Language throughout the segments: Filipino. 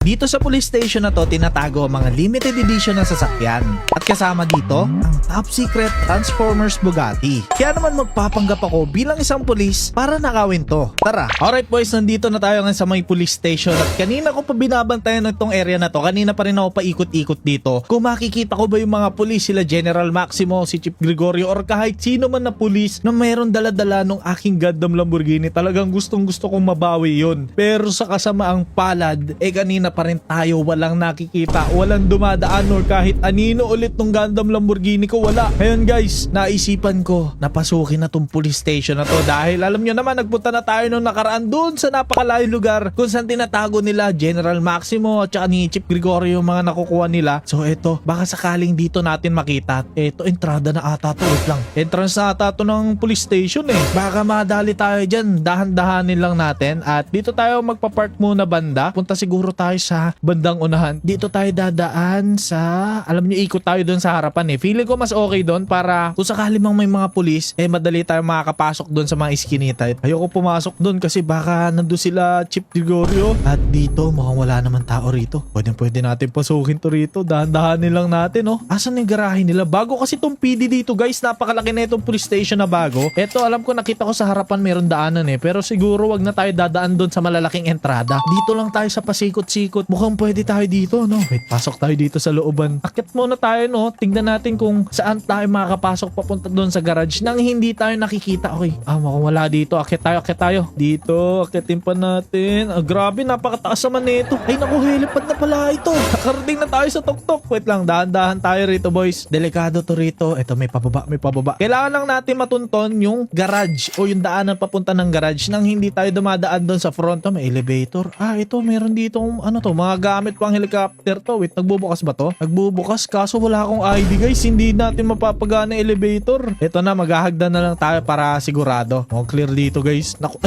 Dito sa police station na to, tinatago ang mga limited edition ng sasakyan. At kasama dito, ang top secret Transformers Bugatti. Kaya naman magpapanggap ako bilang isang pulis para nakawin to. Tara! Alright boys, nandito na tayo ngayon sa may police station at kanina ko pa binabantayan itong area na to. Kanina pa rin ako paikot-ikot dito. Kung makikita ko ba yung mga pulis, sila General Maximo, si Chief Gregorio, or kahit sino man na pulis na mayroon dala-dala nung aking goddamn Lamborghini, talagang gustong-gusto kong mabawi yun. Pero sa kasamaang palad, kanina pa rin tayo walang nakikita, walang dumadaan or kahit anino ulit nung gandam Lamborghini ko, wala. Ngayon guys, naisipan ko napasukin na tong police station na to dahil alam nyo naman, nagpunta na tayo nung nakaraan doon sa napakalayong lugar kung saan tinatago nila General Maximo at saka ni Chief Gregorio yung mga nakukuha nila. So eto, baka sakaling dito natin makita. Eto, entrada na ata to. Wait lang, entrance na ata to ng police station eh. Baka madali tayo dyan, dahan-dahanin lang natin at dito tayo magpa-park muna banda. Punta siguro tayo sa bandang unahan. Dito tayo dadaan sa, alam nyo, ikot tayo doon sa harapan eh. Feeling ko mas okay doon para kung sakali mang may mga pulis, madali tayo makakapasok doon sa mga iskinita. Ayoko pumasok doon kasi baka nandun sila Chief Gregorio. At dito, mukhang wala naman tao rito. Pwede natin pasukin to rito. Dahan-dahanin lang natin, oh. Asan yung garahe nila? Bago kasi tong PD dito, guys. Napakalaki na itong police station na bago. Eto, alam ko, nakita ko sa harapan meron daanan eh. Pero siguro wag na tayo dadaan doon sa malalaking entrada. Dito lang tayo sa pasikot-sikot. Mukhang pwede tayo dito, no? Wait, pasok tayo dito sa looban. Akit muna tayo, no? Tignan natin kung saan tayo makakapasok papunta doon sa garage nang hindi tayo nakikita. Okay. Mukhang wala dito. Akit tayo. Dito, akitin pa natin. Grabe, napakataas naman nito. Ay, naku, helipad na pala ito. Nakarating na tayo sa tuktok. Wait lang, dahan-dahan tayo rito, boys. Delikado to rito. Ito, may pababa. Kailangan lang natin matunton yung garage o yung daanan papunta ng garage nang hindi tayo dumadaan doon sa front. May elevator. Ito, meron dito, mga gamit pang helicopter to. Wait, nagbubukas ba to? Nagbubukas, kaso wala akong ID, guys. Hindi natin mapapagana elevator. Ito na, maghahagdan na lang tayo para sigurado. Clear dito, guys. Naku,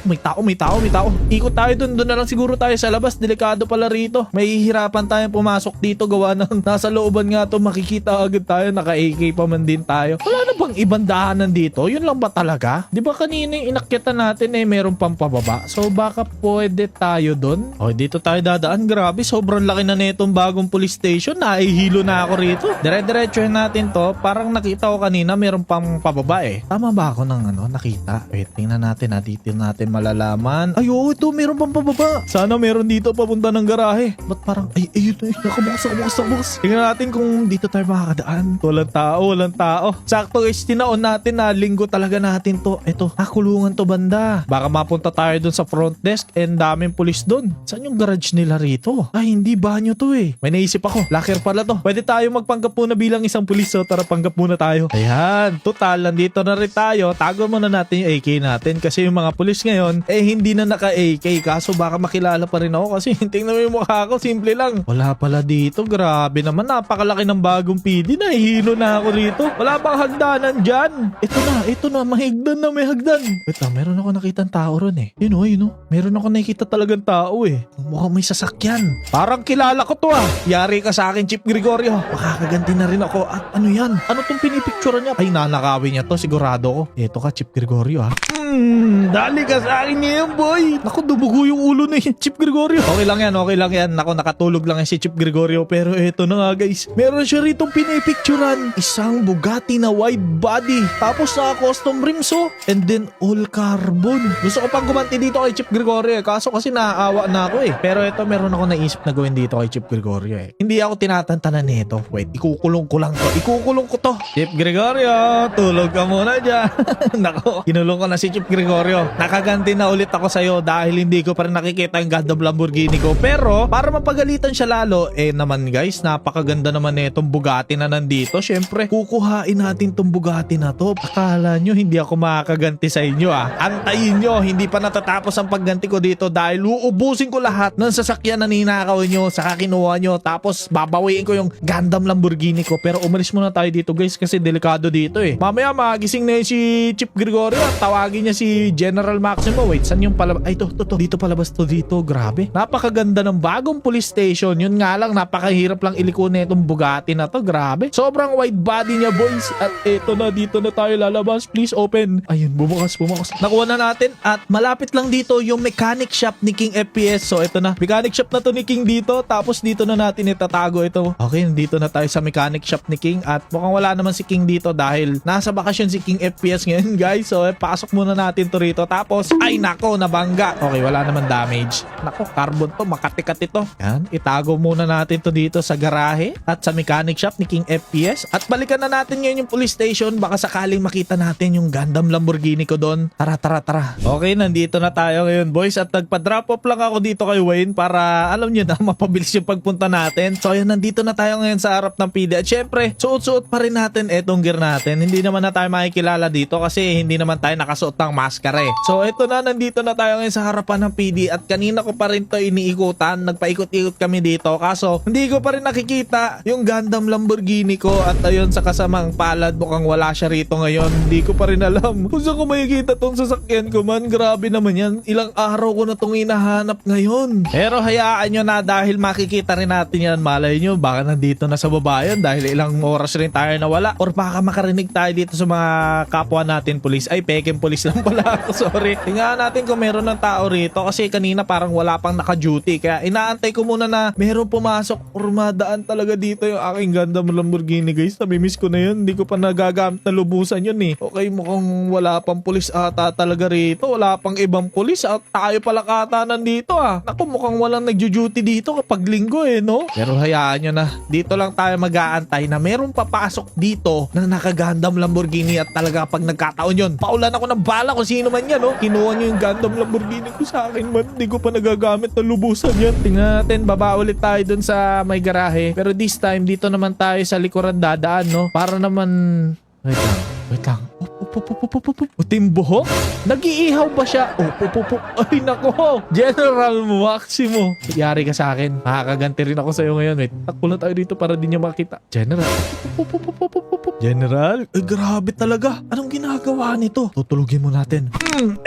may tao. Ikot tayo doon na lang siguro tayo sa labas. Delikado pala rito. May hihirapan tayong pumasok dito gawa ng nasa looban nga to, makikita agad tayo. Naka-AK pa man din tayo. Wala na bang ibang daanan dito? Yun lang ba talaga? Di ba kanina yung inakyatan natin meron pang pababa? So baka pwede tayo doon? Dito tayo dadaan. Grabe, sobrang laki na netong bagong police station. Naihilo na ako rito. Dire-diretsuhin natin to. Parang nakita ko kanina meron pang pababa eh. Tama ba ako ng nakita? Wait, tingnan natin. Dito natin malalaman. Ito meron pang pababa. Sana meron dito papunta ng garahe. Ba't parang, ayun. Nakabukas. Tingnan natin kung dito tayo makakadaan. Walang tao. Sakto guys, tinaon natin na linggo talaga natin to. Ito, nakulungan to banda. Baka mapunta tayo dun sa front desk and daming pulis dun. Saan yung garage nila rito? Hindi banyo to eh. May naisip ako. Locker pala to. Pwede tayo magpanggap muna bilang isang pulis. So tara, panggap muna tayo. Ayan, total, nandito na rin tayo. Tago muna natin yung AK natin kasi yung mga pulis ngayon, hindi na naka-AK. Kaso baka makilala pa rin ako kasi tingnan mo yung mukha ko, simple lang. Wala pala dito. Grabe naman, napakalaki ng bagong PD. Nahihilo na ako rito. Wala bang hagdanan dyan? Ito na, may hagdan. Wait lang, meron ako nakitang tao ron eh. Yun o. Meron ako nakikita talagang tao eh. Mukhang may sasakyan. Parang kilala ko to Yari ka sa akin, Chief Gregorio. Makakaganti na rin ako. At ano yan? Ano tong pinipicturean niya? Ay, nanakawin niya to, sigurado ko. Eto ka, Chief Gregorio dali ka sa akin ngayon, boy. Naku, dumugo yung ulo ni Chief Gregorio. Okay lang yan. Naku, nakatulog lang yan si Chief Gregorio. Pero eto na nga, guys. Meron siya rito pinipicturan. Isang Bugatti na wide body. Tapos sa custom rims, and then all carbon. Gusto ko pang gumanti dito kay Chief Gregorio kaso kasi naaawa na ako eh. Pero eto, meron ako naisip na gawin dito kay Chief Gregorio eh. Hindi ako tinatantanan nito. Wait, ikukulong ko to. Chief Gregorio, tulog ka muna dyan. Naku, kinulong ko na si Chief Gregorio. Nakaganti na ulit ako sa'yo dahil hindi ko pa rin nakikita yung goddamn Lamborghini ko. Pero para mapagalitan siya lalo, naman guys, napakaganda naman itong Bugatti na nandito. Syempre, kukuhain natin tong Bugatti na to. Akala nyo hindi ako makakaganti sa inyo Antayin nyo, hindi pa natatapos ang pagganti ko dito dahil uubusin ko lahat ng sasakyan na ninakaw nyo, saka kinuha nyo, tapos babawiin ko yung gandam Lamborghini ko. Pero umalis muna tayo dito guys kasi delikado dito eh. Mamaya magising na yun si Chief Gregorio at tawagin niya niya si General Maximo. Wait, saan yung palabas? Ay, to. Dito palabas to dito. Grabe. Napakaganda ng bagong police station. Yun nga lang, napakahirap lang iliko na itong Bugatti na to. Grabe. Sobrang wide body niya, boys. At eto na, dito na tayo lalabas. Please open. Ayun, bumukas. Nakuha na natin. At malapit lang dito yung mechanic shop ni King FPS. So, ito na. Mechanic shop na to ni King dito. Tapos dito na natin itatago ito. Okay, dito na tayo sa mechanic shop ni King. At mukhang wala naman si King dito dahil nasa bakasyon si King FPS ngayon, guys. So, pasok muna natin to rito. Tapos, ay nako, nabangga. Okay, wala naman damage. Nako, carbon to. Makatikat ito. Yan, itago muna natin to dito sa garahe at sa mechanic shop ni King FPS. At balikan na natin ngayon yung police station. Baka sakaling makita natin yung Gundam Lamborghini ko doon. Tara. Okay, nandito na tayo ngayon, boys. At nagpa-drop off lang ako dito kay Wayne para, alam nyo na, mapabilis yung pagpunta natin. So, ayun, nandito na tayo ngayon sa harap ng PD. At syempre, suot-suot pa rin natin etong gear natin. Hindi naman na tayo makikilala dito kasi hindi naman tayo nakasuot ng maskara eh. So, eto na, nandito na tayo ngayon sa harapan ng PD. At kanina ko pa rin to iniikutan. Nagpaikot-ikot kami dito. Kaso, hindi ko pa rin nakikita yung Gundam Lamborghini ko. At ayun, sa kasamang palad, mukhang wala siya rito ngayon. Hindi ko pa rin alam kung saan ko makikita tong sasakyan ko, man. Grabe naman yan. Ilang araw ko na tong hinahanap ngayon. Pero hayaan nyo na dahil makikita rin natin yan. Malay nyo, baka nandito na sa baba yun dahil ilang oras rin tayo nawala. Or baka makarinig tayo dito sa mga kapwa natin pulis. Ay, peking pulis lang pala ako. Sorry. Tingnan natin kung meron ng tao rito kasi kanina parang wala pang naka-duty. Kaya inaantay ko muna na meron pumasok or madaan talaga dito yung aking Gundam Lamborghini, guys. Namimiss ko na yun. Hindi ko pa nagagamit na lubusan yun eh. Okay, mukhang wala pang pulis ata talaga rito. Wala pang ibang pulis at tayo pala kata nandito ah. Naku, mukhang walang nagjo-duty dito kapag linggo eh, no? Pero hayaan nyo na. Dito lang tayo mag-aantay na merong papasok dito na naka-Gundam Lamborghini at talaga pag nagkataon yun, paulan ako ng bala kung sino man yan, no? Kinuha nyo yung Gundam Lamborghini ko sa akin, man. Hindi ko pa nagagamit na lubusan yan. Tingnan natin, baba ulit tayo dun sa may garahe. Pero this time, dito naman tayo sa likuran dadaan, no? Para naman... Wait lang. Timbo? Nag-iihaw ba siya? Ay nako, General Maximo. Yari ka sa akin. Makakaganti rin ako sa'yo ngayon. Wait, takbo na tayo dito para di niya makita. General. General? Ay grabe talaga. Anong ginagawa nito? Tutulugin mo natin.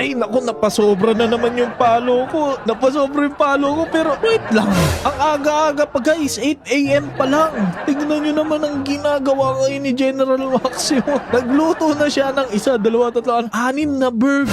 Ay nako, napasobra na naman yung palo ko. Napasobra yung palo ko pero wait lang. Ang aga-aga pa, guys. 8 AM pa lang. Tignan nyo naman ang ginagawa ngayon ni General Maximo. Nagluto na siya ng 1, 2, 3, 6 na burger.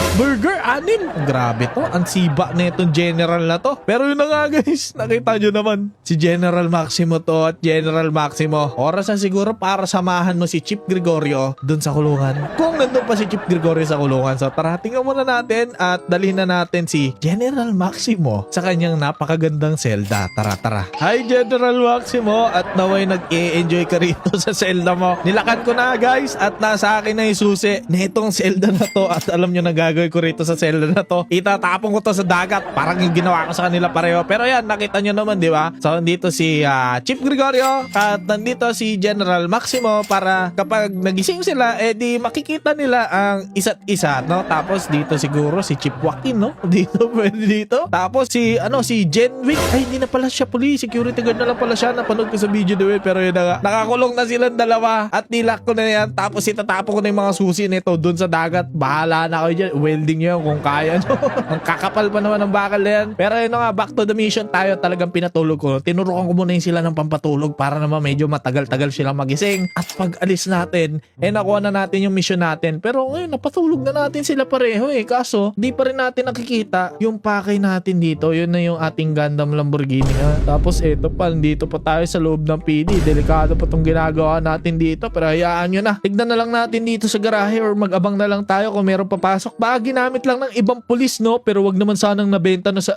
6. Grabe to. Ang siba na itong general na to. Pero yun na nga, guys. Nakita nyo naman. Si General Maximo to at General Maximo. Oras na siguro para samahan mo si Chief Gregorio dun sa kulungan. Kung nandun pa si Chief Gregorio sa kulungan. So tara, tingnan muna natin at dalhin na natin si General Maximo sa kanyang napakagandang selda. Tara. Hi, General Maximo. At naway nag-e-enjoy ka rito sa selda mo. Nilakan ko na, guys. At nasa akin na yung susi nitong selda na to. At alam nyo na gagawin ko rito sa selda na to. Itatapon ko to sa dagat. Parang yung ginawa ko sa kanila pareho. Pero yan, nakita nyo naman, di ba? So, nandito si Chief Gregorio at nandito si General Maximo para kapag nagising sila, di makikita nila ang isa't isa, no? Tapos dito siguro si Chief Joaquin, no? Dito, pwede dito. Tapos si Genwick. Ay, hindi na pala siya police. Security guard na lang pala siya. Napanood ko sa video doon. Pero yun na nga. Nakakulong na silang dalawa at nilak ko na yan. Tapos itatapon ko na yung mga susi nito doon sa dagat. Bahala na kayo dyan. Welding nyo kung kaya nyo. Ang kakapal pa naman ng bakal na yan. Pero yun nga, back to the mission tayo. Talagang pinatulog ko. Tinurukan ko muna yung sila ng pampatulog para naman medyo matagal-tagal silang magising. At pag alis natin, nakuha na natin yung mission natin. Pero ngayon, napatulog na natin sila pareho eh. Kaso, di pa rin natin nakikita yung pakay natin dito. Yun na yung ating Gundam Lamborghini nga. Tapos eto pa, dito pa tayo sa loob ng PD. Delikado pa tong ginagawa natin dito. Pero hayaan nyo na. Tignan na lang natin dito sa garahe or mag-abang na lang tayo kung meron papasok. Baka ginamit lang ng ibang pulis, no? Pero wag naman sanang nabenta na sa...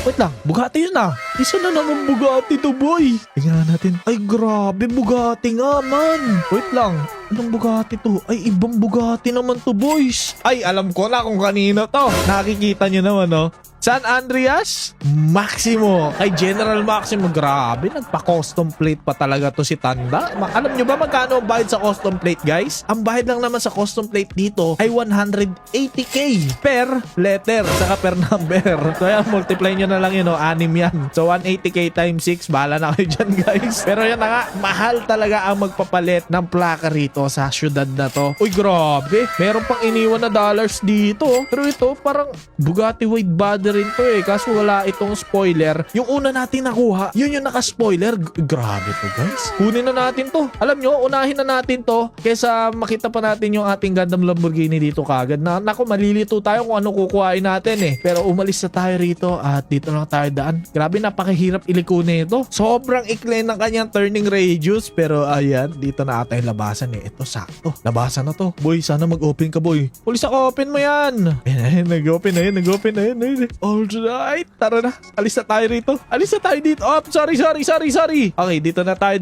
Wait lang, Bugatti yun ah. Isa na naman Bugatti to, boy. Tingnan natin. Ay grabe, Bugatti nga man. Wait lang, anong Bugatti to? Ay ibang Bugatti naman to, boys. Ay alam ko na kung kanino to. Nakikita nyo naman, no? San Andreas Maximo. Kay General Maximo. Grabe, nagpa-custom plate pa talaga to si Tanda. Alam nyo ba magkano ang bayad sa custom plate, guys? Ang bayad lang naman sa custom plate dito ay 180k per letter saka per number. So yan, multiply nyo na lang yun, no? 6 yan. So 180k times 6. Bahala na kayo dyan, guys. Pero yan na nga, mahal talaga ang magpapalit ng plaka rito dito sa syudad na to. Uy, grabe. Meron pang iniwan na dollars dito. Pero ito, parang Bugatti wide body rin to eh. Kaso wala itong spoiler. Yung una natin nakuha, yun yung naka-spoiler. Grabe to, guys. Kunin na natin to. Alam nyo, unahin na natin to kaysa makita pa natin yung ating gandang Lamborghini dito kagad. Naku, malilito tayo kung ano kukuhain natin eh. Pero umalis na tayo rito at dito lang tayo daan. Grabe, napakahirap iliko nito. Sobrang ikli ng kanyang turning radius. Pero ayan, dito na ata yung labasan eh. Ito, sakto. Labasan na to. Boy, sana mag-open ka, boy. Pulis ako, open mo yan. Ayan, nag-open na yun. Alright, tara na. Alis na tayo rito. Alis na tayo dito. Oh, sorry. Okay, dito na tayo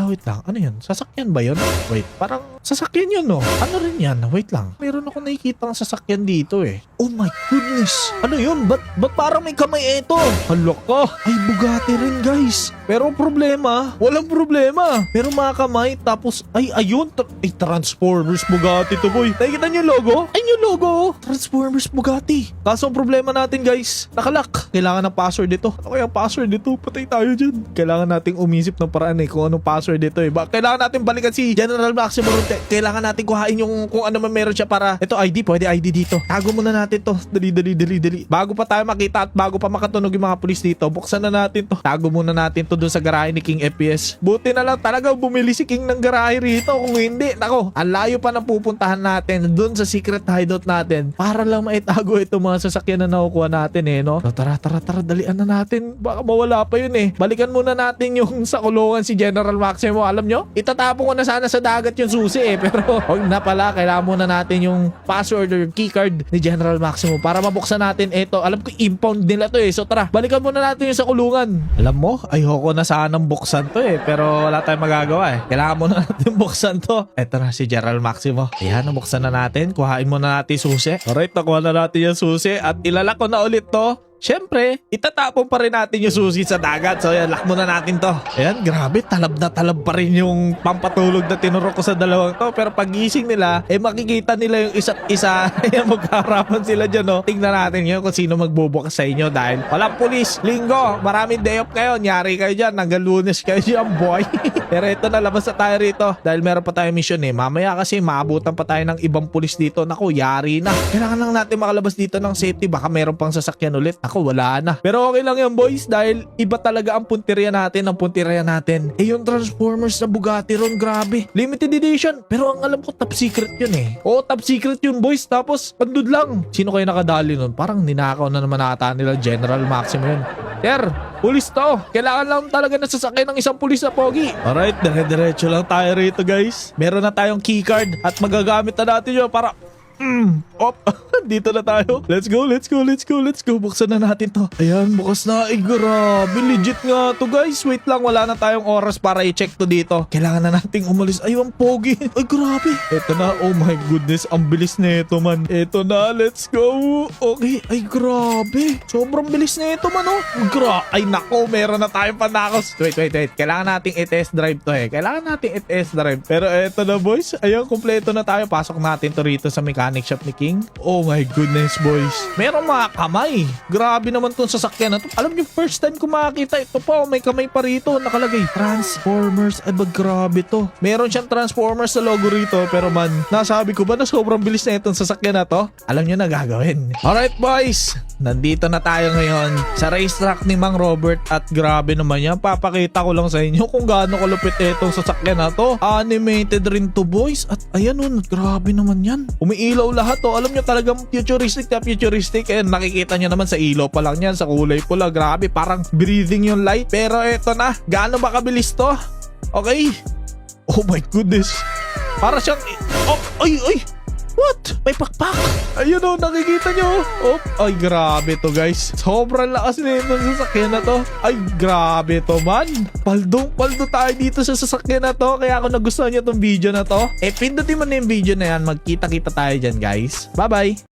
wait lang. Ano yun? Sasakyan ba yun? Wait, parang sasakyan yun, no? Ano rin yan? Wait lang. Meron ako nakikita ng sasakyan dito eh. Oh my goodness. Ano yun? Ba't parang may kamay ito? Hala ka. Ay, Bugatti rin, guys. Pero problema, walang problema. Pero mga kamay, tapos, ayun. Transformers Bugatti to, boy. Nakikita niyo yung logo? Ayun yung logo. Transformers Bugatti. Kaso ang problema natin, guys, nakalock. Kailangan ng password dito. Ano kaya ang password dito? Patay tayo dyan. Kailangan nating umisip ng paraan eh kung anong password dito eh. Kailangan natin balikan si General Maximo. Kailangan natin kuhain yung kung ano man meron siya para ito ID, pwede ID dito. Tago muna natin to. Dali. Bago pa tayo makita at bago pa makatunog yung mga pulis dito, buksan na natin to. Tago muna natin to dun sa garahe ni King FPS. Buti na lang talaga bumili si King ng garahe rito. Kung hindi, nako, ang layo pa na pupuntahan natin dun sa secret hideout natin para lang maitago itong mga sasakyan na nakukuha natin eh, no? So, tara, dalian na natin. Baka mawala pa yun eh. Balikan muna natin yung sa kulungan si General Maximo. Alam nyo, itatapon ko na sana sa dagat yung susi eh. Pero huwag na pala, kailangan muna natin yung password or keycard ni General Maximo para mabuksan natin ito. Alam ko, impound nila to eh. So tara, balikan muna natin yung sa kulungan. Alam mo, ayoko na sanang buksan to eh. Pero wala tayong magagawa eh. Kailangan muna natin buksan to. Eto na si General Maximo. Ayan, nabuksan na natin. Kuhain muna natin susi. Alright, nakuha na natin yung susi at ilalak ko na ulit to. Siyempre, itatapon pa rin natin yung susi sa dagat. So yan, lock muna natin to. Ayan, grabe, talab na talab pa rin yung pampatulog na tinurok ko sa dalawang to. Pero pagising nila, makikita nila yung isa't isa. Ayan, magkaharapan sila dyan, no? Tingnan natin yun kung sino magbubukas sa inyo dahil walang pulis. Linggo, maraming day off kayo. Nyari kayo dyan. Hanggang Lunes kayo dyan, boy. Pero ito na, labas na tayo rito. Dahil meron pa tayong mission eh. Mamaya kasi maabutan pa tayo ng ibang pulis dito. Naku, yari na. Kailangan lang natin makalabas dito ng safety. Baka meron pang sasakyan ulit. Ako, wala na. Pero okay lang yan, boys, dahil iba talaga ang punteriya natin. Yung Transformers na Bugatti ron, grabe. Limited edition. Pero ang alam ko, top secret yun eh. Oo, top secret yun, boys. Tapos, pandud lang. Sino kayo nakadali nun? Parang ninakaw na naman ata nila General Maximo yun. Sir, pulis to. Kailangan lang talaga na sasakay ng isang pulis na pogi. Alright, dire-diretso lang tayo rito, guys. Meron na tayong keycard at magagamit na natin yun para dito na tayo. Let's go. Buksan na natin to. Ayan, bukas na. Ay, grabe. Legit nga to, guys. Wait lang, wala na tayong oras para i-check to dito. Kailangan na nating umalis. Ay, ang pogi. Ay, grabe. Eto na. Oh my goodness. Ang bilis na ito, man. Eto na. Let's go. Okay. Ay, grabe. Sobrang bilis na ito, man, oh. Ay, nako. Meron na tayong panakos. Wait. Kailangan nating i-test drive to eh. Pero eto na, boys. Ayan, kompleto na tayo. Pasok natin to rito sa mechanic shop ni King. Oh my goodness, boys. Meron mga kamay. Grabe naman tong sasakyan na to. Alam niyo, first time ko makakita ito pa. May kamay pa rito. Nakalagay Transformers. Ay, grabe to. Meron siyang Transformers sa logo rito. Pero man, nasabi ko ba na sobrang bilis na itong sasakyan na to? Alam niyo na gagawin. Alright, boys. Nandito na tayo ngayon sa racetrack ni Mang Robert. At grabe naman yan. Papakita ko lang sa inyo kung gaano kalupit itong sasakyan na to. Animated rin to, boys. At ayan, grabe naman yan. Umiilaw lahat to. Alam nyo, talagang futuristic. Ayan, nakikita nyo naman sa ilaw pa lang yan, sa kulay pula. Grabe, parang breathing yung light. Pero eto na, gaano ba kabilis to? Okay. Oh my goodness. Para siyang ay. What? May pakpak. Ayun o, nakikita nyo. Ay, grabe to, guys. Sobrang lakas na yung sasakyan na to. Ay, grabe to, man. Paldo tayo dito sa sasakyan na to. Kaya kung nagustuhan nyo tong video na to, pindutin mo na yung video na yan. Magkita-kita tayo dyan, guys. Bye-bye.